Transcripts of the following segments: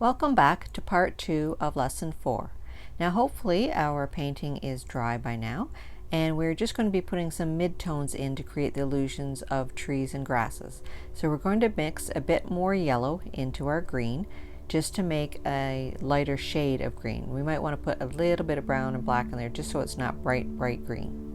Welcome back to part 2 of lesson 4. Now hopefully our painting is dry by now, and we're just going to be putting some midtones in to create the illusions of trees and grasses. So we're going to mix a bit more yellow into our green just to make a lighter shade of green. We might want to put a little bit of brown and black in there just so it's not bright green.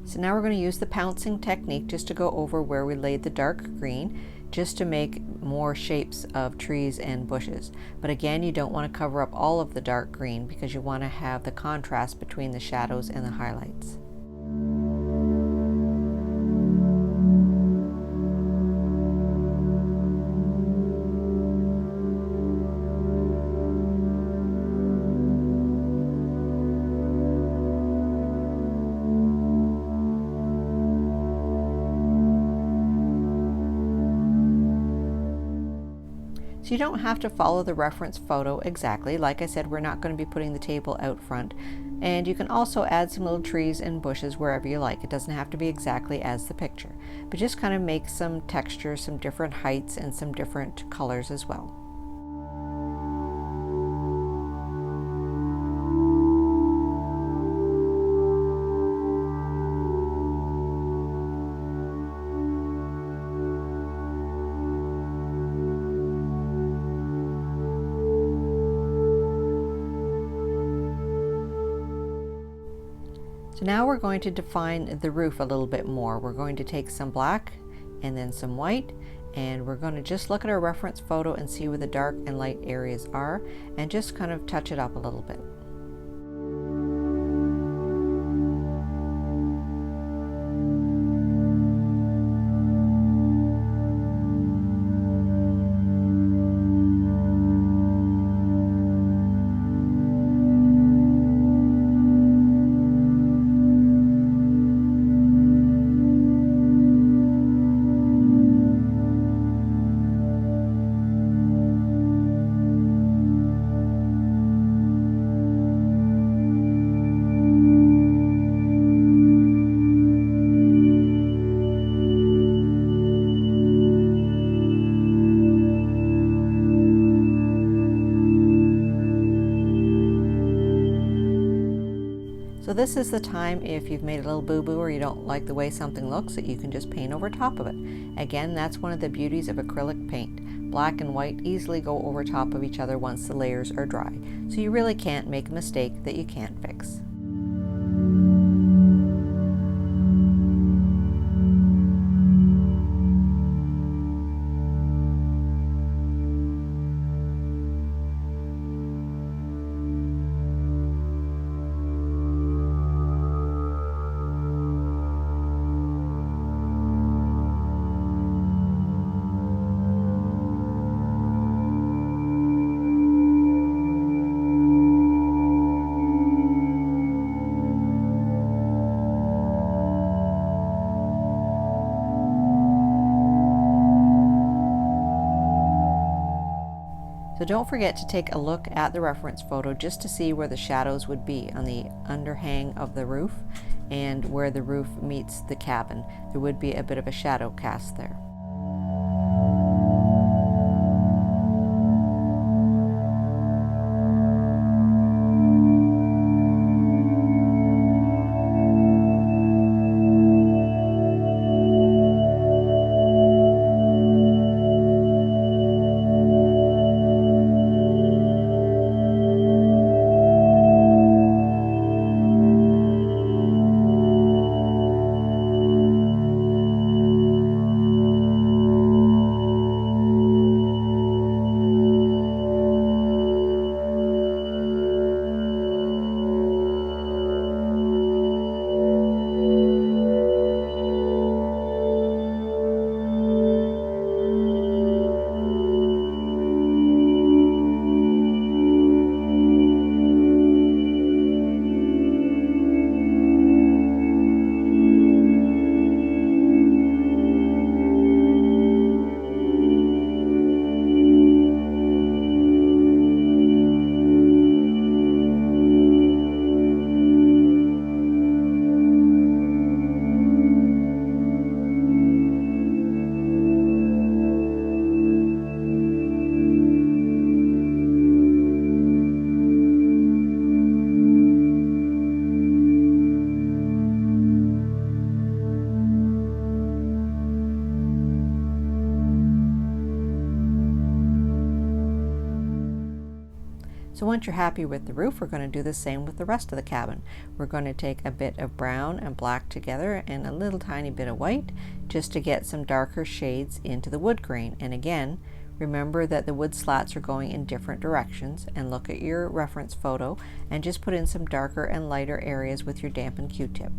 So now we're going to use the pouncing technique just to go over where we laid the dark green, just to make more shapes of trees and bushes. But again, you don't want to cover up all of the dark green because you want to have the contrast between the shadows and the highlights. So you don't have to follow the reference photo exactly. Like I said, we're not going to be putting the table out front. And you can also add some little trees and bushes wherever you like. It doesn't have to be exactly as the picture, but just kind of make some textures, some different heights, and some different colors as well. So now we're going to define the roof a little bit more. We're going to take some black and then some white, and we're going to just look at our reference photo and see where the dark and light areas are and just kind of touch it up a little bit. So this is the time, if you've made a little boo-boo or you don't like the way something looks, that you can just paint over top of it. Again, that's one of the beauties of acrylic paint. Black and white easily go over top of each other once the layers are dry. So you really can't make a mistake that you can't fix. So don't forget to take a look at the reference photo just to see where the shadows would be on the underhang of the roof and where the roof meets the cabin. There would be a bit of a shadow cast there. once you're happy with the roof, we're going to do the same with the rest of the cabin. We're going to take a bit of brown and black together and a little tiny bit of white just to get some darker shades into the wood grain. And again, remember that the wood slats are going in different directions, and look at your reference photo and just put in some darker and lighter areas with your dampened Q-tip.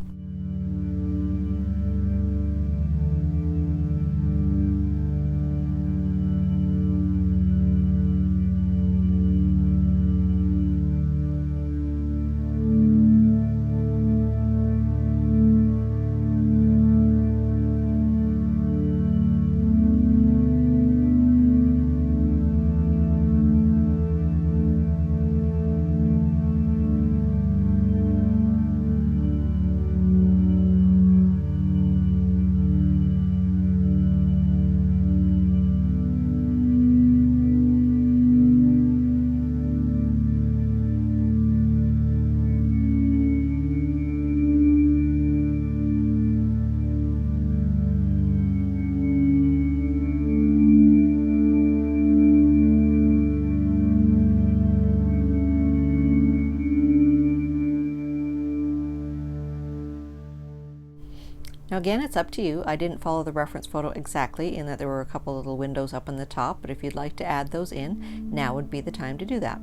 Now again, it's up to you. I didn't follow the reference photo exactly in that there were a couple little windows up on the top, but if you'd like to add those in, now would be the time to do that.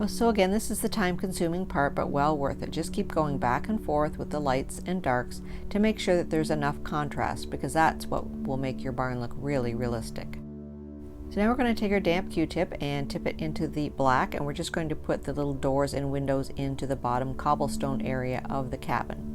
So again, this is the time-consuming part, but well worth it. Just keep going back and forth with the lights and darks to make sure that there's enough contrast, because that's what will make your barn look really realistic. So now we're going to take our damp Q-tip and tip it into the black, and we're just going to put the little doors and windows into the bottom cobblestone area of the cabin.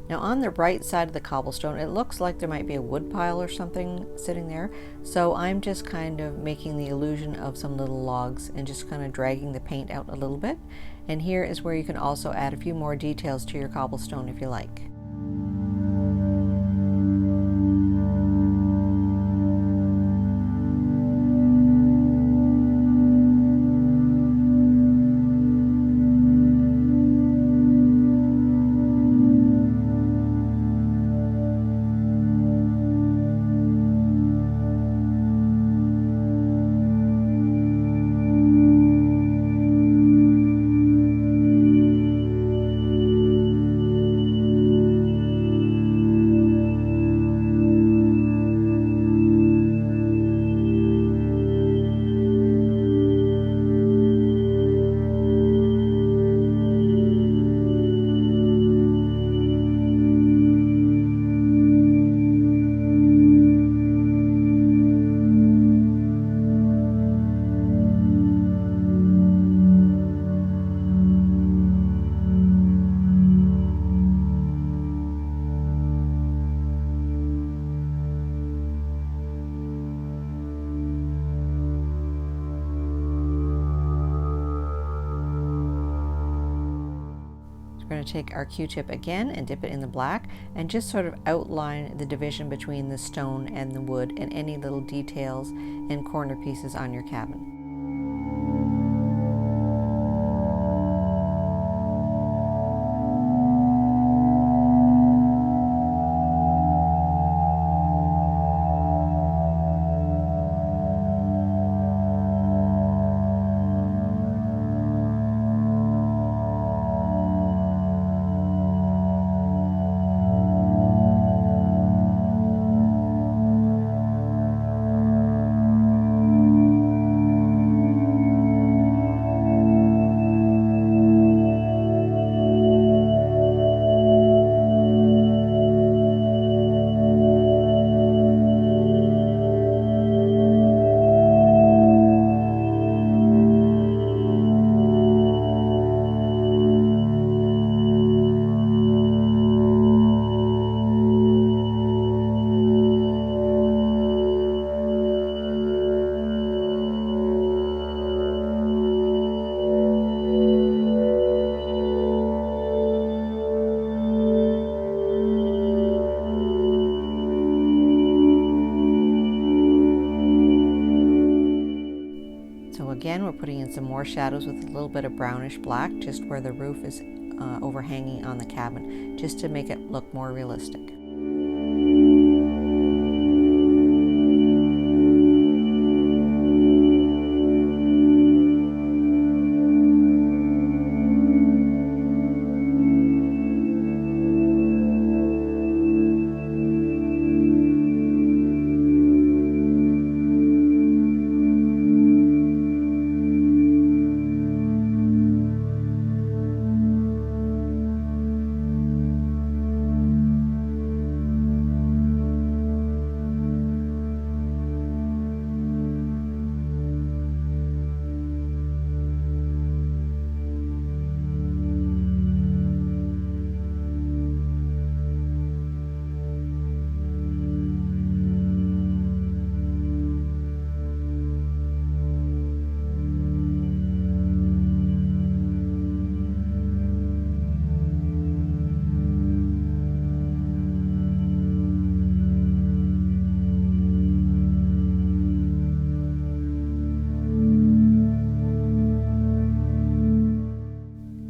Now on the right side of the cobblestone, it looks like there might be a wood pile or something sitting there. So I'm just kind of making the illusion of some little logs and just kind of dragging the paint out a little bit. And here is where you can also add a few more details to your cobblestone if you like. We're going to take our Q-tip again and dip it in the black and just sort of outline the division between the stone and the wood and any little details and corner pieces on your cabin. So again, we're putting in some more shadows with a little bit of brownish black just where the roof is overhanging on the cabin, just to make it look more realistic.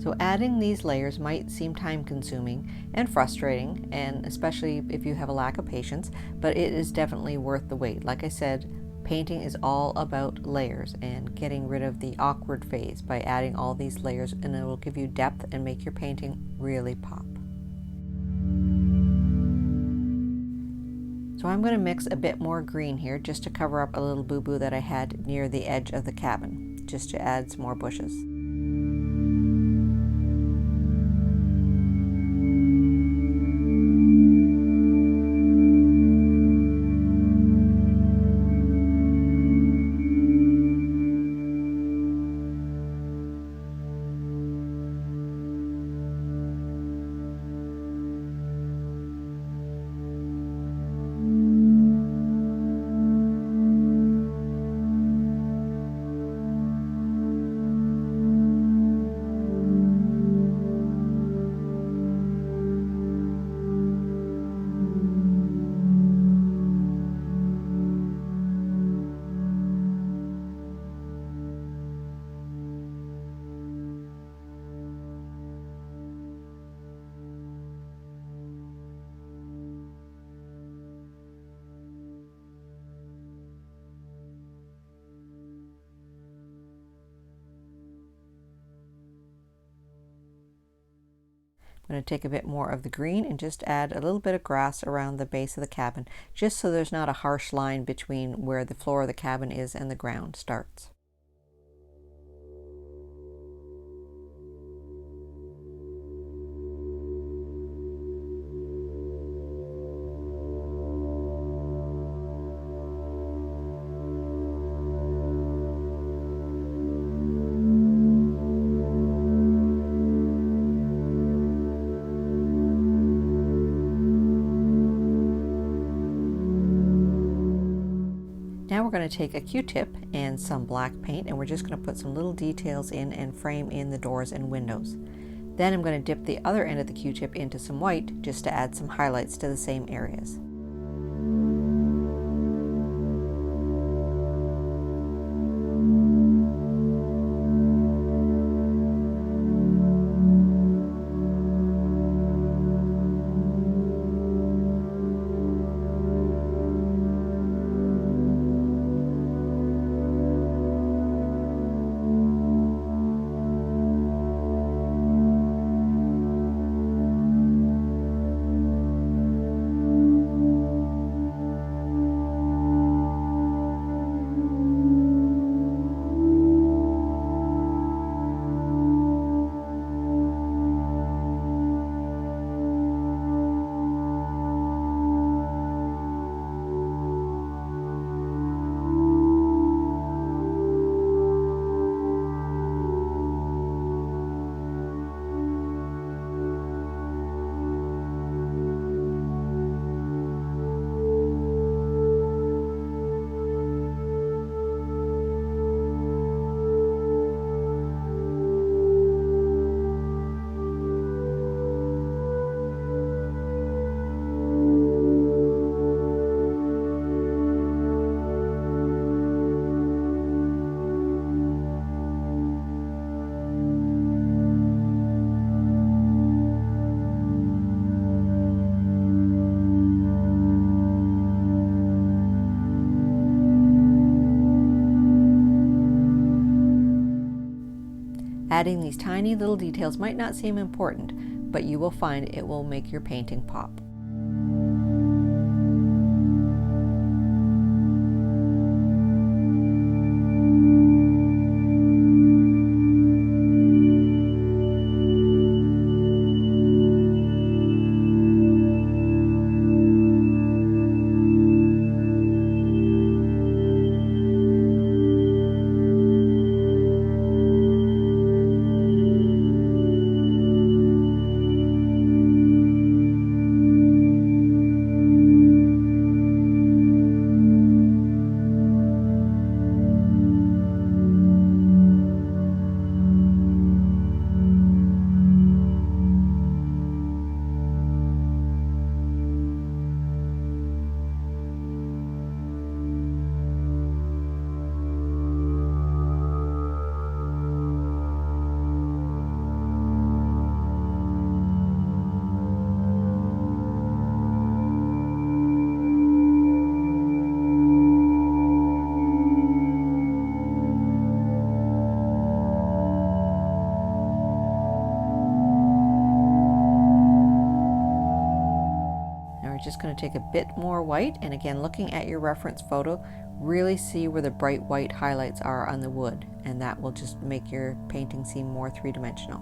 So adding these layers might seem time consuming and frustrating, and especially if you have a lack of patience, but it is definitely worth the wait. Like I said, painting is all about layers and getting rid of the awkward phase by adding all these layers, and it will give you depth and make your painting really pop. So I'm going to mix a bit more green here just to cover up a little boo-boo that I had near the edge of the cabin, just to add some more bushes. I'm going to take a bit more of the green and just add a little bit of grass around the base of the cabin, just so there's not a harsh line between where the floor of the cabin is and the ground starts. Now we're going to take a Q-tip and some black paint, and we're just going to put some little details in and frame in the doors and windows. Then I'm going to dip the other end of the Q-tip into some white just to add some highlights to the same areas. Adding these tiny little details might not seem important, but you will find it will make your painting pop. Just going to take a bit more white, and again, looking at your reference photo, really see where the bright white highlights are on the wood, and that will just make your painting seem more three-dimensional.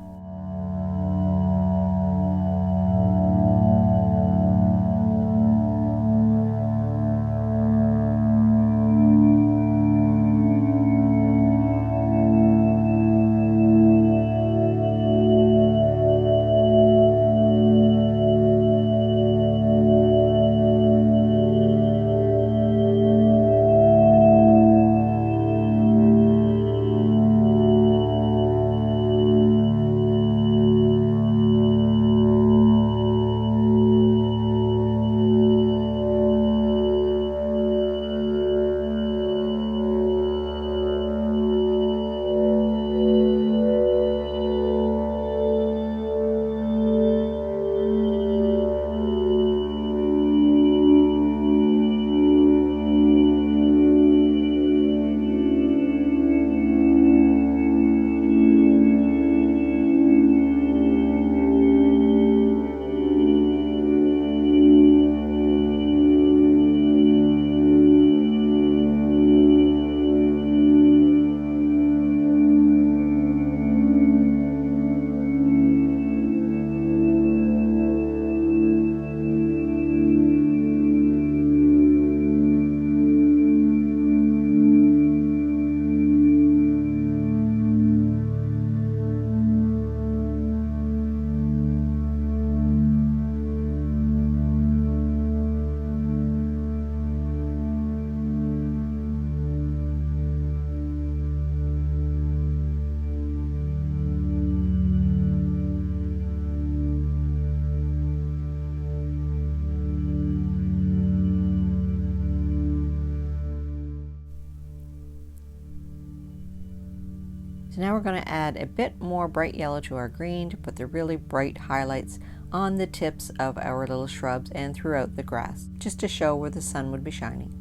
So now we're going to add a bit more bright yellow to our green to put the really bright highlights on the tips of our little shrubs and throughout the grass, just to show where the sun would be shining.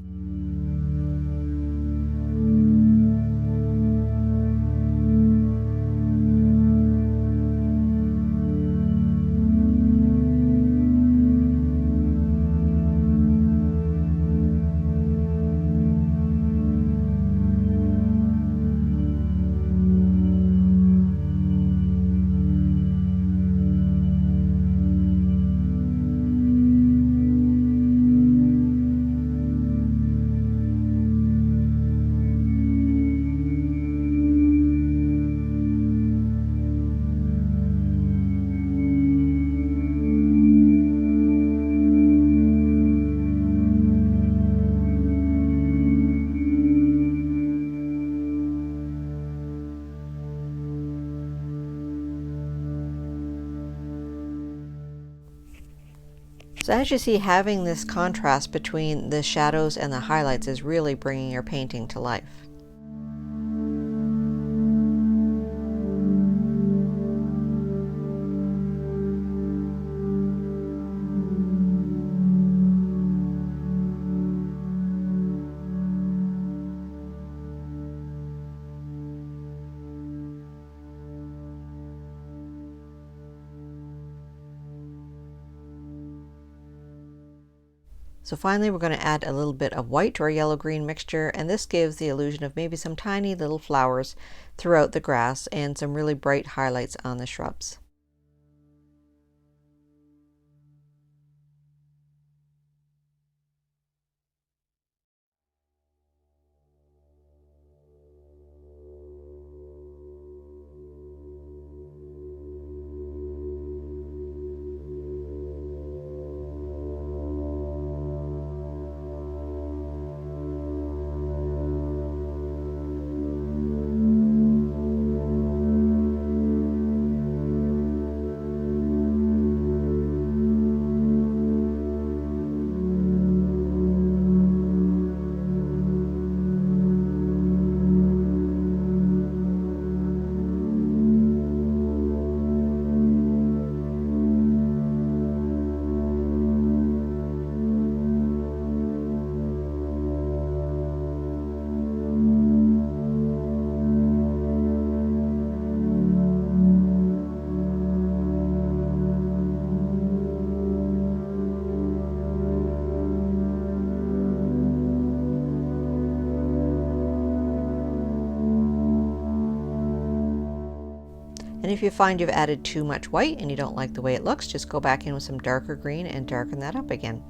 So as you see, having this contrast between the shadows and the highlights is really bringing your painting to life. So finally, we're going to add a little bit of white to our yellow-green mixture, and this gives the illusion of maybe some tiny little flowers throughout the grass and some really bright highlights on the shrubs. And if you find you've added too much white and you don't like the way it looks, just go back in with some darker green and darken that up again.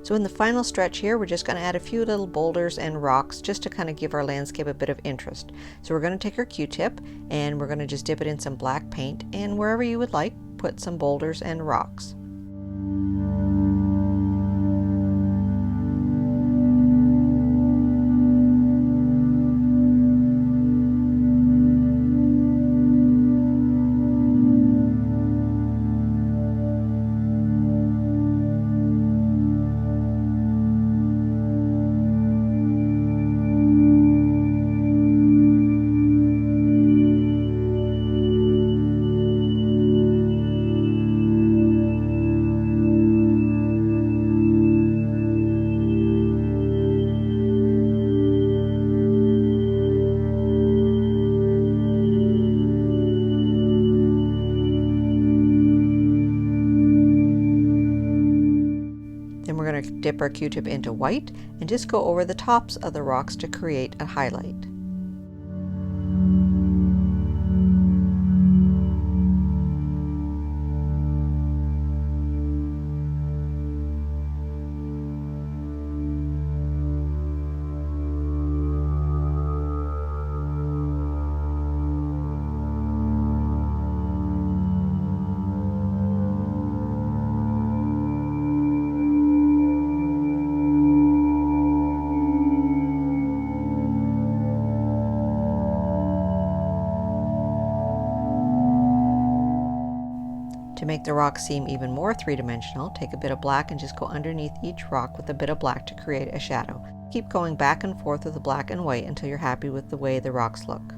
So in the final stretch here, we're just going to add a few little boulders and rocks just to kind of give our landscape a bit of interest. So we're going to take our Q-tip and we're going to just dip it in some black paint, and wherever you would like, put some boulders and rocks. Then we're going to dip our Q-tip into white and just go over the tops of the rocks to create a highlight. To make the rock seem even more three-dimensional, take a bit of black and just go underneath each rock with a bit of black to create a shadow. Keep going back and forth with the black and white until you're happy with the way the rocks look.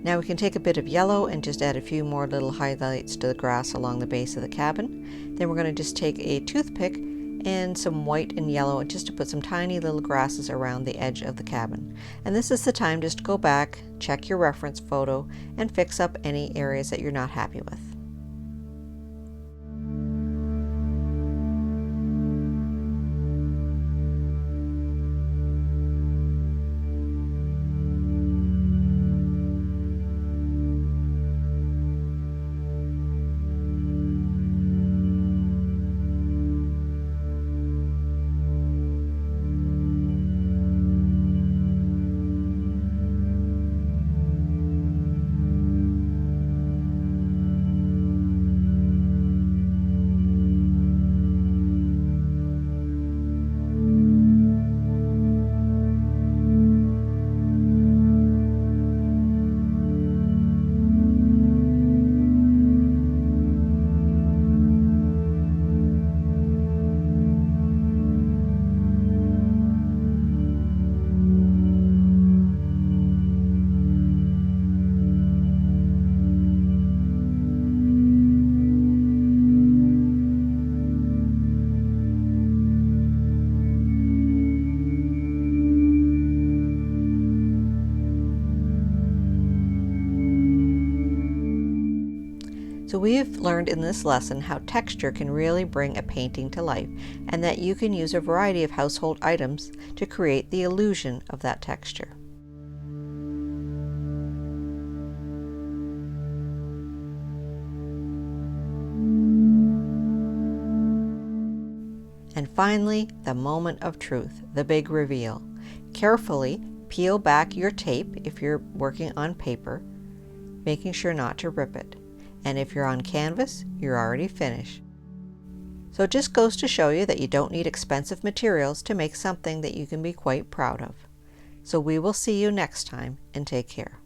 Now we can take a bit of yellow and just add a few more little highlights to the grass along the base of the cabin. Then we're going to just take a toothpick and some white and yellow just to put some tiny little grasses around the edge of the cabin. And this is the time just to go back, check your reference photo, and fix up any areas that you're not happy with. So we've learned in this lesson how texture can really bring a painting to life, and that you can use a variety of household items to create the illusion of that texture. And finally, the moment of truth, the big reveal. Carefully peel back your tape if you're working on paper, making sure not to rip it. And if you're on canvas, you're already finished. So it just goes to show you that you don't need expensive materials to make something that you can be quite proud of. So we will see you next time, and take care.